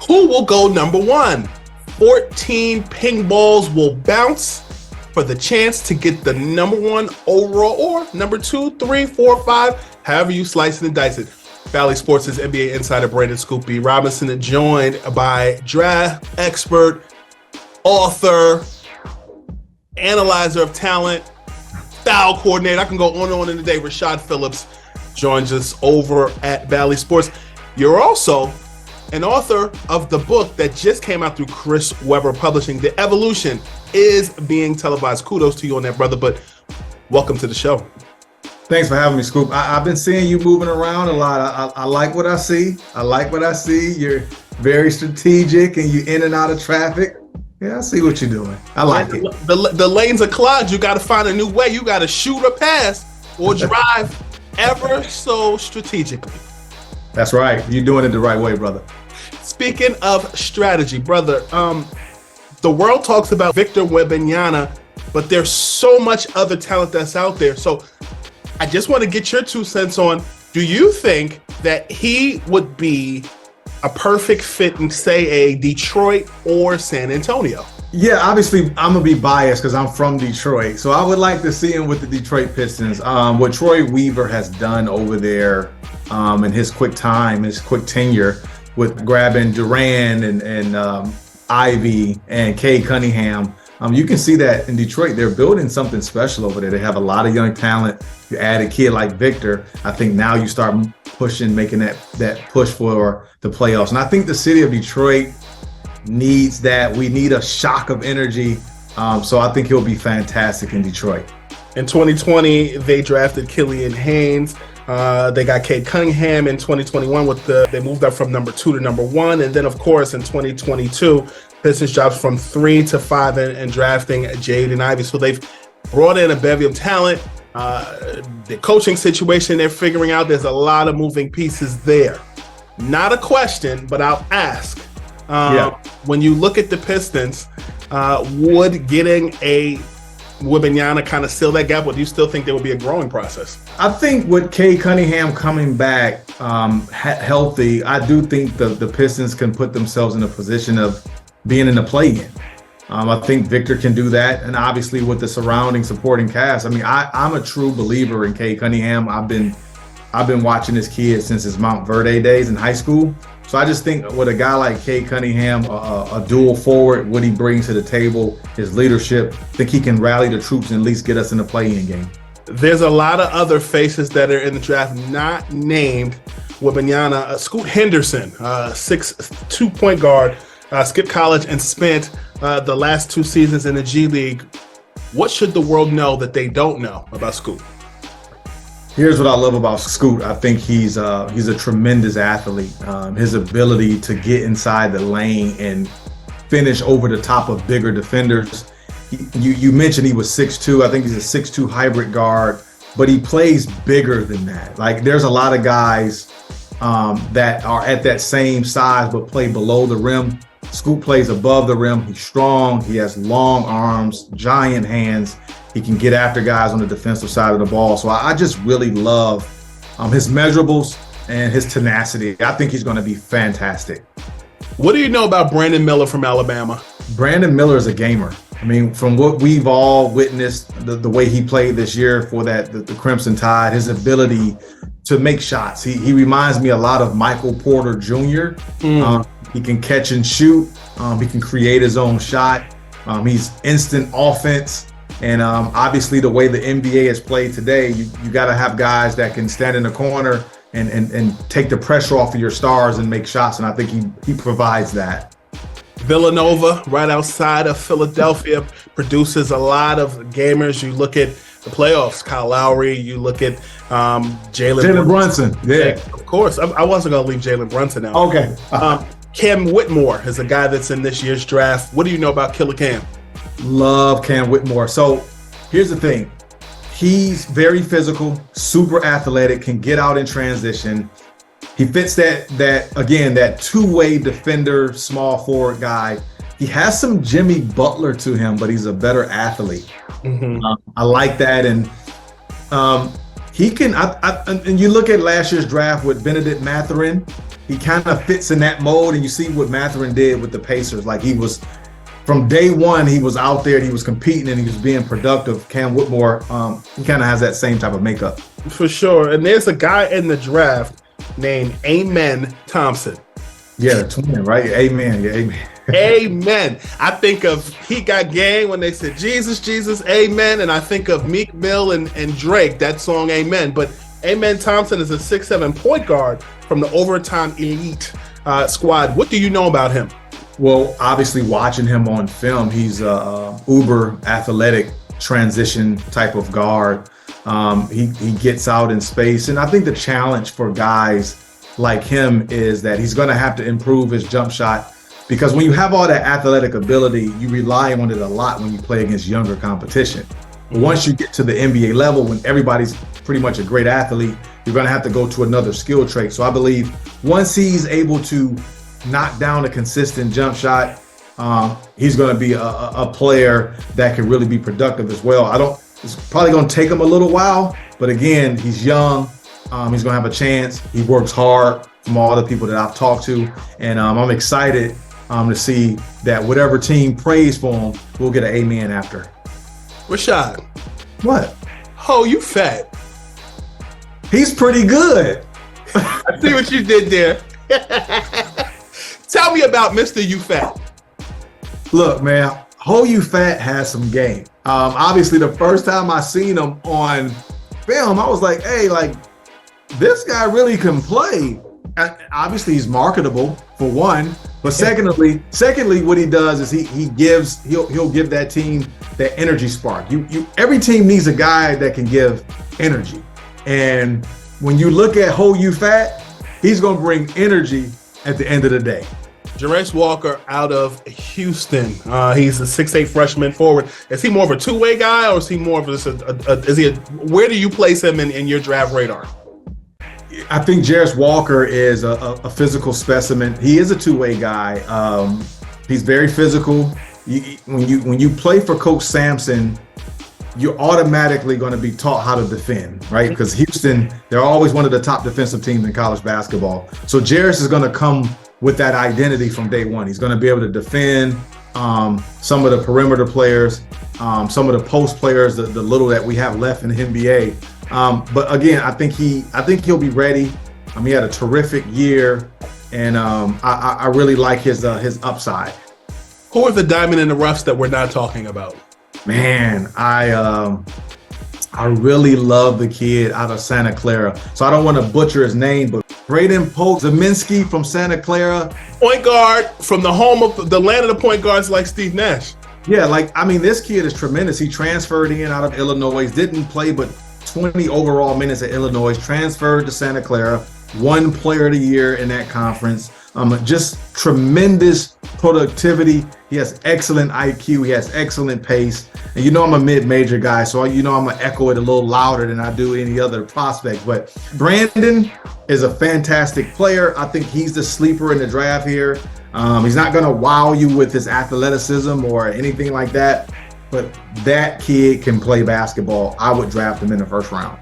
Who will go number one? 14 ping balls will bounce for the chance to get the number one overall, or number 2, 3, 4, 5, however you slice it and dice it. Bally Sports' NBA insider Brandon Scoop B. Robinson, joined by draft expert, author, analyzer of talent, style coordinator. I can go on and on in the day. Rashad Phillips joins us over at Bally Sports. You're also an author of the book that just came out through Chris Webber Publishing. The Evolution is being televised. Kudos to you on that, brother, but welcome to the show. Thanks for having me, Scoop. I've been seeing you moving around a lot. I like what I see. You're very strategic and you in and out of traffic. Yeah, I see what you're doing. I like it. The lanes are clogged. You got to find a new way. You got to shoot or pass or drive ever so strategically. That's right. You're doing it the right way, brother. Speaking of strategy, brother, the world talks about Victor Wembanyama, but there's so much other talent that's out there. So I just want to get your 2 cents on, do you think that he would be a perfect fit in, say, a Detroit or San Antonio? Yeah, obviously I'm going to be biased because I'm from Detroit. So I would like to see him with the Detroit Pistons. What Troy Weaver has done over there in his quick tenure with grabbing Duran and Ivy and Cade Cunningham. You can see that in Detroit, they're building something special over there. They have a lot of young talent. You add a kid like Victor, I think now you start making that push for the playoffs. And I think the city of Detroit needs that. We need a shock of energy. So I think he'll be fantastic in Detroit. In 2020, they drafted Killian Haynes. They got Cade Cunningham in 2021 they moved up from number 2 to number 1. And then, of course, in 2022, Pistons drops from 3 to 5 and drafting Jaden Ivey. So they've brought in a bevy of talent. The coaching situation they're figuring out, there's a lot of moving pieces there. Not a question, but I'll ask. When you look at the Pistons, would getting a Wembanyama kind of seal that gap, or do you still think there will be a growing process? I think with Cade Cunningham coming back healthy, I do think the Pistons can put themselves in a position of being in the play-in. I think Victor can do that, and obviously with the surrounding supporting cast. I mean, I'm a true believer in Cade Cunningham. I've been watching this kid since his Mount Verde days in high school. So I just think with a guy like Cade Cunningham, a dual forward, what he brings to the table, his leadership, I think he can rally the troops and at least get us in the play-in game. There's a lot of other faces that are in the draft not named Wembanyama. Scoot Henderson, 6'2" point guard, skipped college and spent the last 2 seasons in the G League. What should the world know that they don't know about Scoot? Here's what I love about Scoot. I think he's a tremendous athlete. His ability to get inside the lane and finish over the top of bigger defenders. You mentioned he was 6'2". I think he's a 6'2" hybrid guard, but he plays bigger than that. Like, there's a lot of guys that are at that same size but play below the rim. Scoot plays above the rim. He's strong. He has long arms, giant hands. He can get after guys on the defensive side of the ball. So I just really love his measurables and his tenacity. I think he's going to be fantastic. What do you know about Brandon Miller from Alabama? Brandon Miller is a gamer. I mean, from what we've all witnessed, the way he played this year for the Crimson Tide, his ability to make shots. He reminds me a lot of Michael Porter Jr. He can catch and shoot. He can create his own shot. He's instant offense. And obviously the way the NBA is played today, you got to have guys that can stand in the corner and take the pressure off of your stars and make shots. And I think he provides that. Villanova, right outside of Philadelphia, produces a lot of gamers. You look at the playoffs, Kyle Lowry. You look at Jalen Brunson. Yeah, of course. I wasn't going to leave Jalen Brunson out. Okay. Cam Whitmore is a guy that's in this year's draft. What do you know about Killer Cam? Love Cam Whitmore. So here's the thing. He's very physical, super athletic, can get out in transition. He fits that two-way defender, small forward guy. He has some Jimmy Butler to him, but he's a better athlete. Mm-hmm. I like that. And he can, and you look at last year's draft with Benedict Mathurin. he kind of fits in that mold. And you see what Mathurin did with the Pacers. Like, he was, from day one, he was out there and he was competing and he was being productive. Cam Whitmore, he kind of has that same type of makeup. For sure. And there's a guy in the draft named Amen Thompson. Yeah, the twin, right? Amen. Yeah, amen. Amen. I think of He Got Game when they said Jesus, Jesus, amen. And I think of Meek Mill and Drake, that song, Amen. But Amen Thompson is a 6'7" point guard from the Overtime Elite squad. What do you know about him? Well, obviously watching him on film, he's a uber athletic transition type of guard. He gets out in space. And I think the challenge for guys like him is that he's going to have to improve his jump shot, because when you have all that athletic ability, you rely on it a lot when you play against younger competition. But once you get to the NBA level, when everybody's pretty much a great athlete, you're going to have to go to another skill trait. So I believe once he's able to knock down a consistent jump shot, he's going to be a player that can really be productive as well. It's probably going to take him a little while, but again, he's young. He's going to have a chance. He works hard, from all the people that I've talked to. And I'm excited to see that whatever team prays for him, we'll get an amen after. Rashad. What? Oh, you fat. He's pretty good. I see what you did there. Tell me about Mr. You Fat. Look, man, Ho You Fat has some game. Obviously, the first time I seen him on film, I was like, hey, like, this guy really can play. Obviously, he's marketable, for one. But secondly, what he does is he'll give that team that energy spark. Every team needs a guy that can give energy. And when you look at Ho You Fat, he's going to bring energy at the end of the day. Jarace Walker out of Houston. He's a 6'8" freshman forward. Is he more of a two-way guy, or is he more of where do you place him in your draft radar? I think Jarace Walker is a physical specimen. He is a two-way guy. He's very physical. When you play for Coach Sampson, you're automatically going to be taught how to defend, right? Because Houston, they're always one of the top defensive teams in college basketball. So Jarace is going to come with that identity from day one. He's going to be able to defend some of the perimeter players, some of the post players, the little that we have left in the NBA. But again, I think he'll be ready. He had a terrific year, and I really like his upside. Who are the diamond in the roughs that we're not talking about? Man, I really love the kid out of Santa Clara. So I don't want to butcher his name, but Braden Polk Zeminski from Santa Clara. Point guard from the home of the land of the point guards like Steve Nash. Yeah, this kid is tremendous. He transferred in out of Illinois, didn't play but 20 overall minutes at Illinois, transferred to Santa Clara, won Player of the Year in that conference. Just tremendous productivity. He has excellent IQ. He has excellent pace. And I'm a mid-major guy, so I'm going to echo it a little louder than I do any other prospect. But Brandon is a fantastic player. I think he's the sleeper in the draft here. He's not going to wow you with his athleticism or anything like that. But that kid can play basketball. I would draft him in the first round.